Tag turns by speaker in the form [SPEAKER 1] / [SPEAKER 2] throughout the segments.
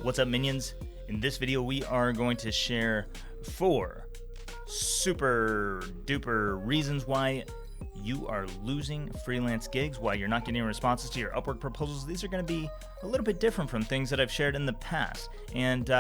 [SPEAKER 1] What's up, minions? In this video, we are going to share 4 super duper reasons why you are losing freelance gigs, why you're not getting responses to your Upwork proposals. These are going to be a little bit different from things that I've shared in the past. And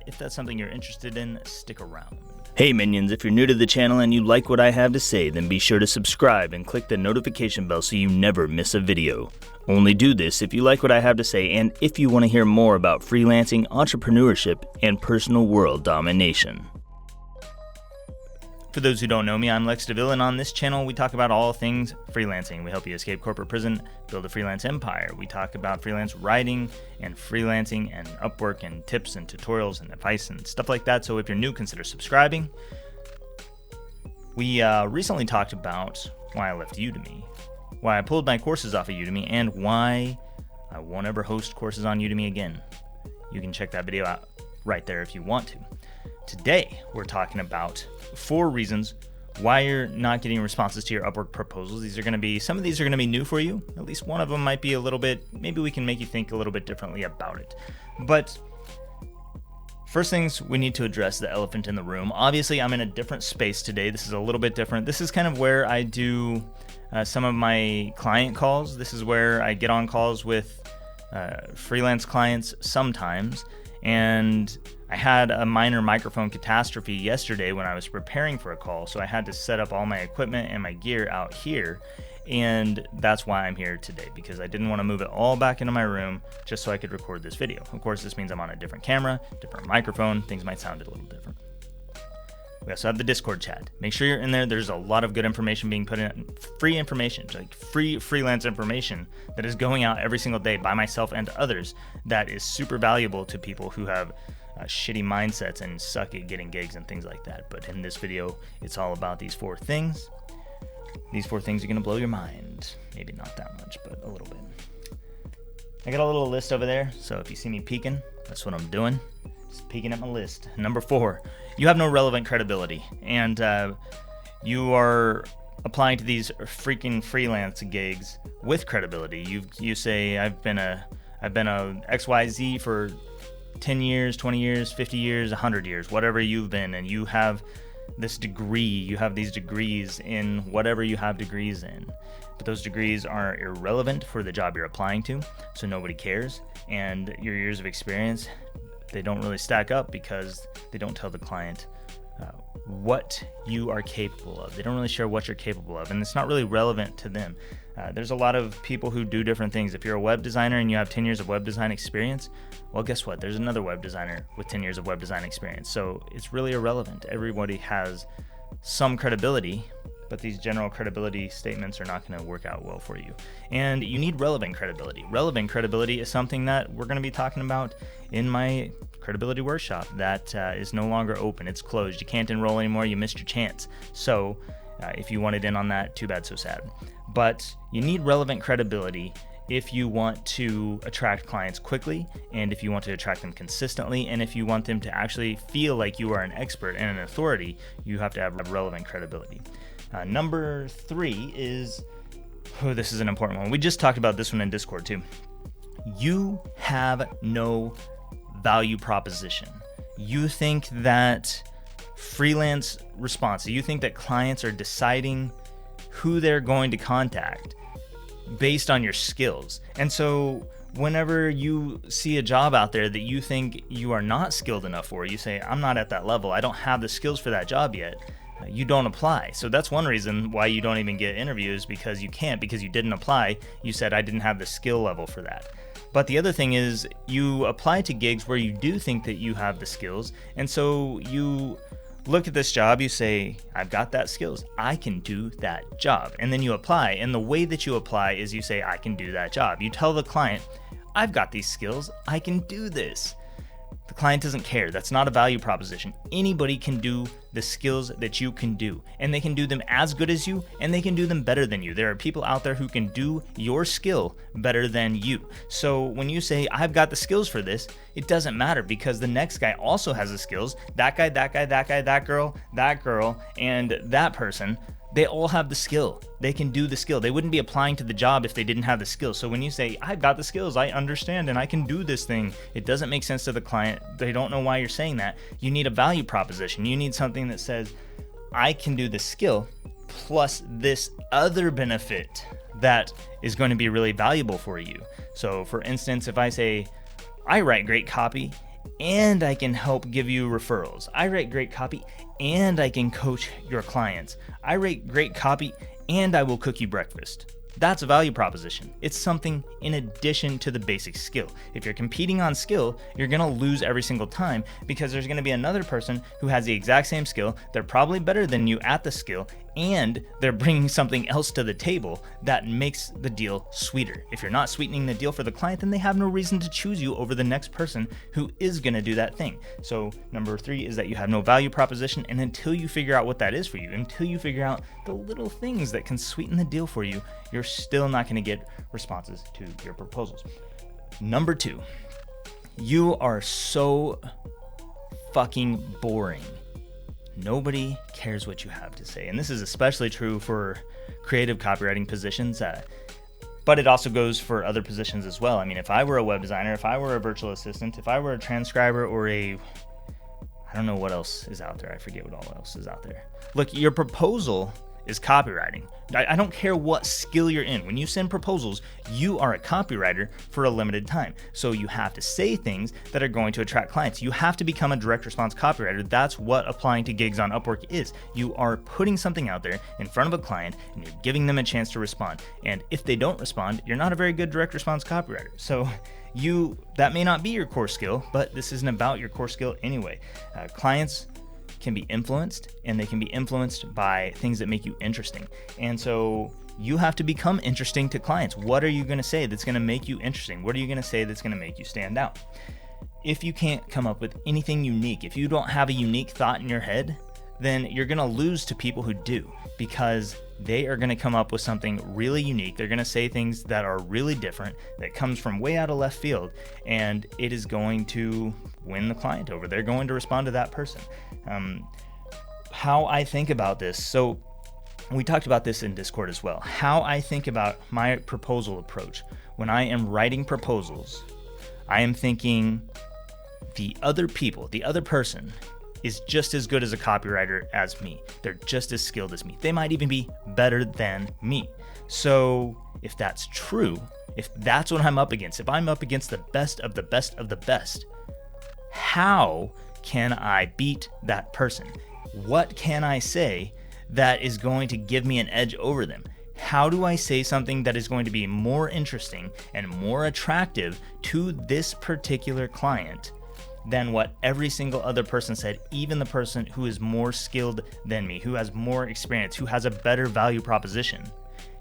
[SPEAKER 1] if that's something you're interested in, stick around. Hey minions, if you're new to the channel and you like what I have to say, then be sure to subscribe and click the notification bell so you never miss a video. Only do this if you like what I have to say and if you want to hear more about freelancing, entrepreneurship, and personal world domination. For those who don't know me, I'm Lex DeVille, and on this channel we talk about all things freelancing. We help you escape corporate prison, build a freelance empire. We talk about freelance writing and freelancing and Upwork and tips and tutorials and advice and stuff like that. So if you're new, consider subscribing. We recently talked about why I left Udemy, why I pulled my courses off of Udemy, and why I won't ever host courses on Udemy again. You can check that video out right there if you want to. Today, we're talking about 4 reasons why you're not getting responses to your Upwork proposals. Some of these are going to be new for you. At least one of them might be a little bit, maybe we can make you think a little bit differently about it. But first things, we need to address the elephant in the room. Obviously, I'm in a different space today. This is a little bit different. This is kind of where I do some of my client calls. This is where I get on calls with freelance clients sometimes. And I had a minor microphone catastrophe yesterday when I was preparing for a call, so I had to set up all my equipment and my gear out here, and that's why I'm here today, because I didn't want to move it all back into my room just so I could record this video. Of course, this means I'm on a different camera, different microphone, things might sound a little different. We also have the Discord chat. Make sure you're in there. There's a lot of good information being put in, free information, like free freelance information that is going out every single day by myself and others that is super valuable to people who have shitty mindsets and suck at getting gigs and things like that. But in this video, it's all about these 4 things. These 4 things are going to blow your mind. Maybe not that much, but a little bit. I got a little list over there, so if you see me peeking, that's what I'm doing. Just peeking at my list. Number 4, you have no relevant credibility, and you are applying to these freaking freelance gigs with credibility. You say I've been a XYZ for 10 years, 20 years, 50 years, 100 years, whatever you've been, and you have this degree, you have these degrees in whatever you have degrees in. But those degrees are irrelevant for the job you're applying to, so nobody cares, and your years of experience, they don't really stack up because they don't tell the client what you are capable of. They don't really share what you're capable of, and it's not really relevant to them. There's a lot of people who do different things. If you're a web designer and you have 10 years of web design experience, well, guess what? There's another web designer with 10 years of web design experience. So it's really irrelevant. Everybody has some credibility, but these general credibility statements are not going to work out well for you. And you need relevant credibility. Relevant credibility is something that we're going to be talking about in my credibility workshop that is no longer open. It's closed. You can't enroll anymore. You missed your chance. So if you wanted in on that, too bad, so sad. But you need relevant credibility if you want to attract clients quickly, and if you want to attract them consistently, and if you want them to actually feel like you are an expert and an authority, you have to have relevant credibility. Number 3 is, this is an important one. We just talked about this one in Discord too. You have no value proposition. You think that freelance response, you think that clients are deciding who they're going to contact based on your skills. And so whenever you see a job out there that you think you are not skilled enough for, you say, I'm not at that level. I don't have the skills for that job yet. You don't apply. So that's one reason why you don't even get interviews, because you can't, because you didn't apply. You said, I didn't have the skill level for that. But the other thing is, you apply to gigs where you do think that you have the skills, and so you look at this job, you say, I've got that skills, I can do that job. And then you apply, and the way that you apply is you say, I can do that job. You tell the client, I've got these skills, I can do this. The client doesn't care. That's not a value proposition. Anybody can do the skills that you can do, and they can do them as good as you, and they can do them better than you. There are people out there who can do your skill better than you. So when you say, I've got the skills for this, it doesn't matter, because the next guy also has the skills. That guy, that guy, that guy, that girl, and that person, They all have the skill. They can do the skill. They wouldn't be applying to the job if they didn't have the skills. So when you say, I've got the skills, I understand, and I can do this thing, it doesn't make sense to the client. They don't know why you're saying that. You need a value proposition. You need something that says, I can do the skill plus this other benefit that is going to be really valuable for you. So for instance, if I say, I write great copy and I can help give you referrals. I write great copy and I can coach your clients. I write great copy and I will cook you breakfast. That's a value proposition. It's something in addition to the basic skill. If you're competing on skill, you're gonna lose every single time because there's gonna be another person who has the exact same skill. They're probably better than you at the skill, and they're bringing something else to the table that makes the deal sweeter. If you're not sweetening the deal for the client, then they have no reason to choose you over the next person who is gonna do that thing. So number 3 is that you have no value proposition, and until you figure out what that is for you, until you figure out the little things that can sweeten the deal for you, you're still not gonna get responses to your proposals. Number 2, you are so fucking boring. Nobody cares what you have to say. And this is especially true for creative copywriting positions, but it also goes for other positions as well. I mean, if I were a web designer, if I were a virtual assistant, if I were a transcriber or I don't know what else is out there. I forget what all else is out there. Look, your proposal is copywriting. I don't care what skill you're in. When you send proposals, you are a copywriter for a limited time. So you have to say things that are going to attract clients. You have to become a direct response copywriter. That's what applying to gigs on Upwork is. You are putting something out there in front of a client and you're giving them a chance to respond. And if they don't respond, you're not a very good direct response copywriter. So that may not be your core skill, but this isn't about your core skill anyway. Clients can be influenced, and they can be influenced by things that make you interesting. And so you have to become interesting to clients. What are you going to say that's going to make you interesting? What are you going to say that's going to make you stand out? If you can't come up with anything unique, if you don't have a unique thought in your head, then you're going to lose to people who do, because they are going to come up with something really unique. They're going to say things that are really different, that comes from way out of left field, and it is going to win the client over. They're going to respond to that person. How I think about this. So we talked about this in Discord as well. How I think about my proposal approach. When I am writing proposals, I am thinking the other person is just as good as a copywriter as me. They're just as skilled as me. They might even be better than me. So if that's true, if that's what I'm up against, if I'm up against the best of the best of the best, how can I beat that person? What can I say that is going to give me an edge over them? How do I say something that is going to be more interesting and more attractive to this particular client than what every single other person said, even the person who is more skilled than me, who has more experience, who has a better value proposition?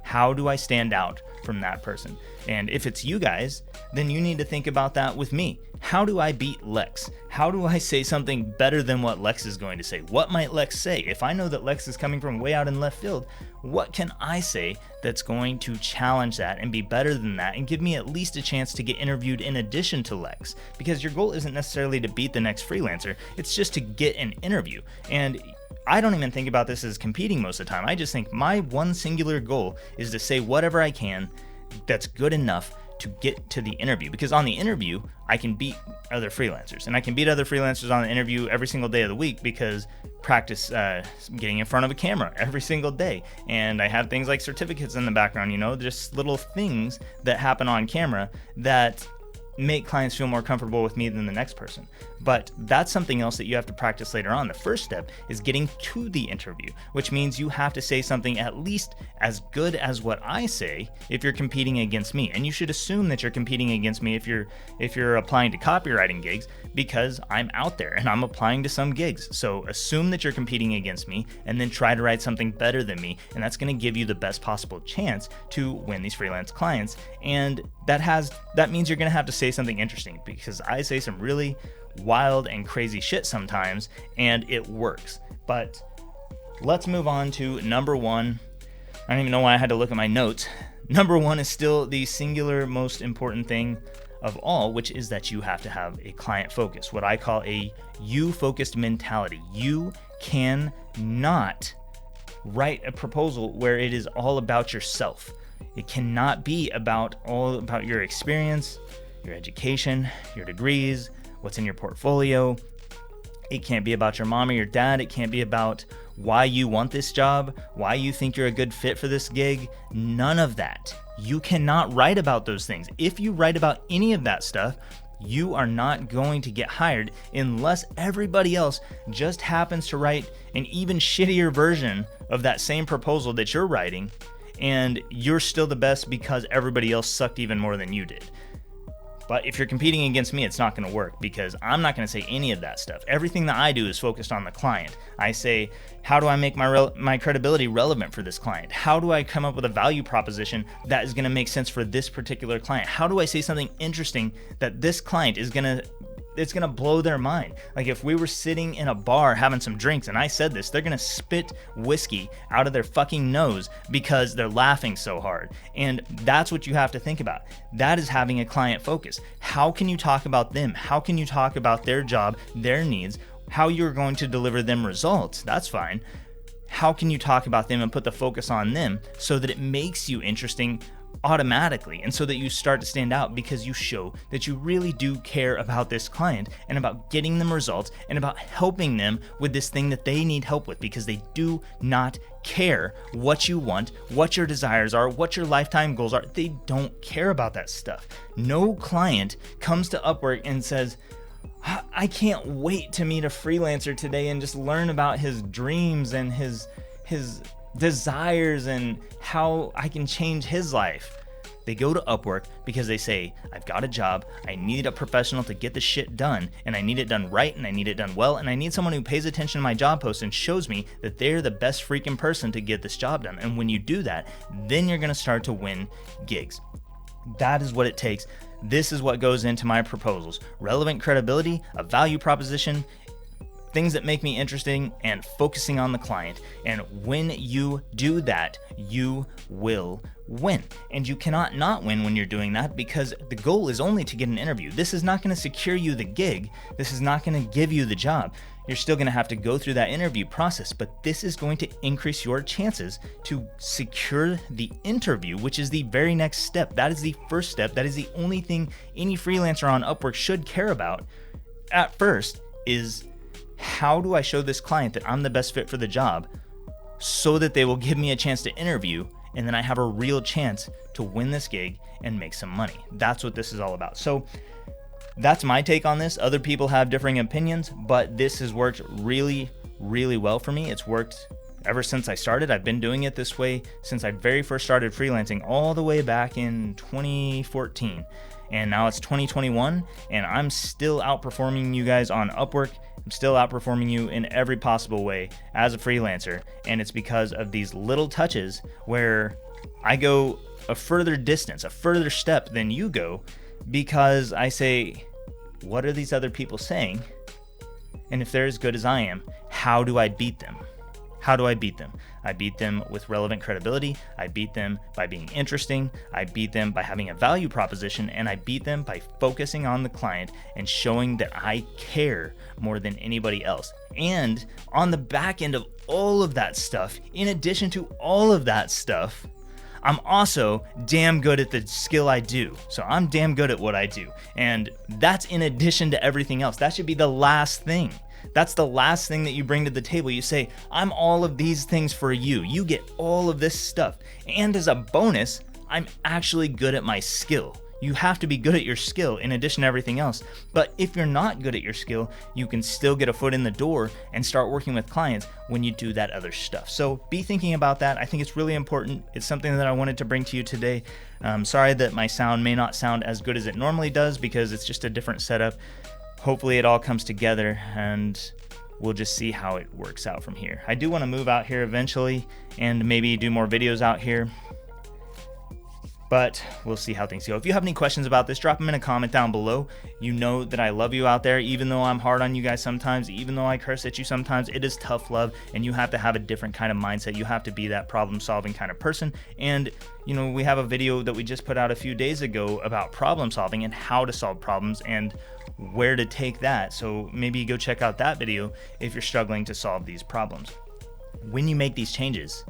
[SPEAKER 1] How do I stand out from that person? And if it's you guys, then you need to think about that with me. How do I beat Lex? How do I say something better than what Lex is going to say? What might Lex say? If I know that Lex is coming from way out in left field, what can I say that's going to challenge that and be better than that and give me at least a chance to get interviewed in addition to Lex? Because your goal isn't necessarily to beat the next freelancer, it's just to get an interview. And I don't even think about this as competing most of the time. I just think my one singular goal is to say whatever I can that's good enough to get to the interview. Because on the interview, I can beat other freelancers. And I can beat other freelancers on the interview every single day of the week because practice getting in front of a camera every single day. And I have things like certificates in the background, just little things that happen on camera that make clients feel more comfortable with me than the next person. But that's something else that you have to practice later on. The first step is getting to the interview, which means you have to say something at least as good as what I say if you're competing against me. And you should assume that you're competing against me if you're applying to copywriting gigs, because I'm out there and I'm applying to some gigs. So assume that you're competing against me and then try to write something better than me, and that's going to give you the best possible chance to win these freelance clients. And that means you're going to have to say something interesting, because I say some really wild and crazy shit sometimes and it works. But let's move on to number 1. I don't even know why I had to look at my notes. Number 1 is still the singular most important thing of all, which is that you have to have a client focus, what I call a you-focused mentality. You cannot write a proposal where it is all about yourself. It cannot be all about your experience, your education, your degrees, what's in your portfolio. It can't be about your mom or your dad. It can't be about why you want this job, why you think you're a good fit for this gig. None of that. You cannot write about those things. If you write about any of that stuff, you are not going to get hired unless everybody else just happens to write an even shittier version of that same proposal that you're writing, and you're still the best because everybody else sucked even more than you did. But if you're competing against me, it's not going to work, because I'm not going to say any of that stuff. Everything that I do is focused on the client. I say, how do I make my credibility relevant for this client? How do I come up with a value proposition that is going to make sense for this particular client? How do I say something interesting that this client is going to it's gonna blow their mind? Like, if we were sitting in a bar having some drinks and I said this, they're gonna spit whiskey out of their fucking nose because they're laughing so hard. And that's what you have to think about. That is having a client focus. How can you talk about them? How can you talk about their job, their needs, how you're going to deliver them results? That's fine. How can you talk about them and put the focus on them so that it makes you interesting automatically, and so that you start to stand out because you show that you really do care about this client and about getting them results and about helping them with this thing that they need help with, because they do not care what you want, what your desires are, what your lifetime goals are. They don't care about that stuff. No client comes to Upwork and says, I can't wait to meet a freelancer today and just learn about his dreams and his desires and how I can change his life. They go to Upwork because they say, I've got a job, I need a professional to get the shit done, and I need it done right, and I need it done well, and I need someone who pays attention to my job post and shows me that they're the best freaking person to get this job done. And when you do that, then you're gonna start to win gigs. That is what it takes. This is what goes into my proposals: relevant credibility, a value proposition, things that make me interesting, and focusing on the client. And when you do that, you will win. And you cannot not win when you're doing that, because the goal is only to get an interview. This is not going to secure you the gig. This is not going to give you the job. You're still going to have to go through that interview process, but this is going to increase your chances to secure the interview, which is the very next step. That is the first step. That is the only thing any freelancer on Upwork should care about at first, is how do I show this client that I'm the best fit for the job so that they will give me a chance to interview, and then I have a real chance to win this gig and make some money. That's what this is all about. So that's my take on this. Other people have differing opinions, but this has worked really, really well for me. It's worked ever since I started. I've been doing it this way since I very first started freelancing, all the way back in 2014. And now it's 2021, and I'm still outperforming you guys on Upwork. I'm still outperforming you in every possible way as a freelancer. And it's because of these little touches where I go a further distance, a further step than you go, because I say, what are these other people saying? And if they're as good as I am, how do I beat them? How do I beat them? I beat them with relevant credibility. I beat them by being interesting. I beat them by having a value proposition. And I beat them by focusing on the client and showing that I care more than anybody else. And on the back end of all of that stuff, in addition to all of that stuff, I'm also damn good at the skill I do. So I'm damn good at what I do. And that's in addition to everything else. That should be the last thing. That's the last thing that you bring to the table. You say, I'm all of these things for you. You get all of this stuff. And as a bonus, I'm actually good at my skill. You have to be good at your skill in addition to everything else. But if you're not good at your skill, you can still get a foot in the door and start working with clients when you do that other stuff. So be thinking about that. I think it's really important. It's something that I wanted to bring to you today. Sorry that my sound may not sound as good as it normally does, because it's just a different setup. Hopefully it all comes together, and we'll just see how it works out from here. I do want to move out here eventually and maybe do more videos out here, but we'll see how things go. If you have any questions about this, drop them in a comment down below. You know that I love you out there, even though I'm hard on you guys sometimes, even though I curse at you sometimes. It is tough love, and you have to have a different kind of mindset. You have to be that problem-solving kind of person. And you know, we have a video that we just put out a few days ago about problem solving and how to solve problems and where to take that. So maybe go check out that video if you're struggling to solve these problems. when you make these changes,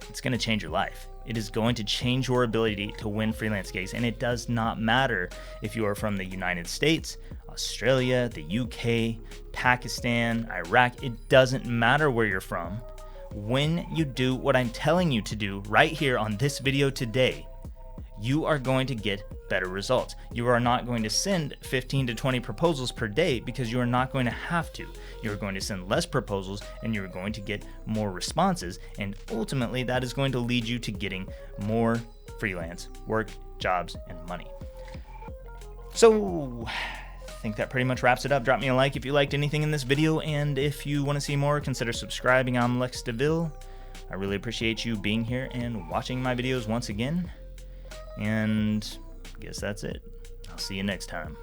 [SPEAKER 1] it's going to change your life. It is going to change your ability to win freelance gigs. And it does not matter if you are from the United States, Australia, the UK, Pakistan, Iraq. It doesn't matter where you're from. When you do what I'm telling you to do right here on this video today, you are going to get better results. You are not going to send 15 to 20 proposals per day because you are not going to have to. You're going to send less proposals and you're going to get more responses. And ultimately, that is going to lead you to getting more freelance work, jobs, and money. So I think that pretty much wraps it up. Drop me a like if you liked anything in this video. And if you want to see more, consider subscribing. I'm Lex DeVille. I really appreciate you being here and watching my videos once again. And I guess that's it. I'll see you next time.